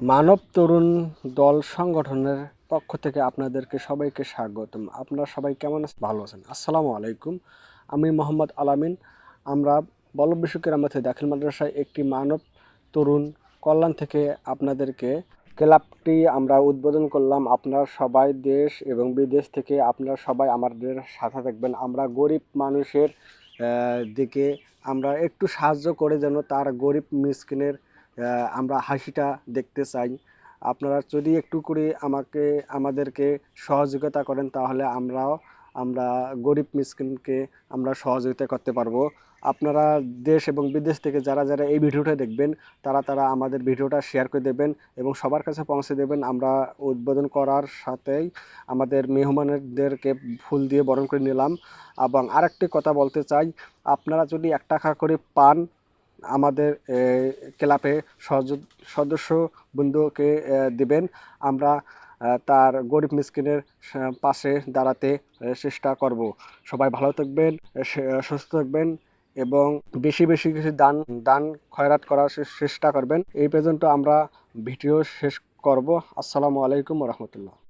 মানব তরুণ দল সংগঠনের পক্ষ থেকে আপনাদেরকে সবাইকে স্বাগতম। আপনারা সবাই কেমন আছেন? ভালো আছেন? আসসালামু আলাইকুম। আমি মোহাম্মদ আলামিন। আমরা বলব বিশ্বকের আমাদের দাখিল মাদ্রাসায় একটি মানব তরুণ কল্যাণ থেকে আপনাদেরকে ক্লাবটি আমরা উদ্বোধন করলাম। আপনারা সবাই দেশ এবং বিদেশ থেকে আপনারা সবাই আমাদের সাথে থাকবেন। আমরা গরিব মানুষের দিকে আমরা একটু সাহায্য করে যেন তার গরিব মিসকিনের আমরা হাসিটা দেখতে চাই। আপনারা যদি একটু করে আমাদেরকে সহযোগিতা করেন তাহলে আমরা গরিব মিসকিনকে আমরা সহযোগিতা করতে পারবো। আপনারা দেশ এবং বিদেশ থেকে যারা যারা এই ভিডিওটা দেখবেন তারা আমাদের ভিডিওটা শেয়ার করে দেবেন এবং সবার কাছে পৌঁছে দেবেন। আমরা উদ্বোধন করার সাথেই আমাদের মেহমানদেরকে ফুল দিয়ে বরণ করে নিলাম। এবং আরেকটি কথা বলতে চাই, আপনারা যদি 1 টাকা করে পান আমাদের ক্লাবে সদস্য বন্ধুকে দিবেন। আমরা তার গরিব মিসকিনের পাশে দাঁড়াতে চেষ্টা করব। সবাই ভালো থাকবেন, সুস্থ থাকবেন এবং বেশি বেশি কিছু দান দান খয়রাত করার চেষ্টা করবেন। এই পর্যন্ত আমরা ভিডিও শেষ করব। আসসালামু আলাইকুম রহমতুল্লাহ।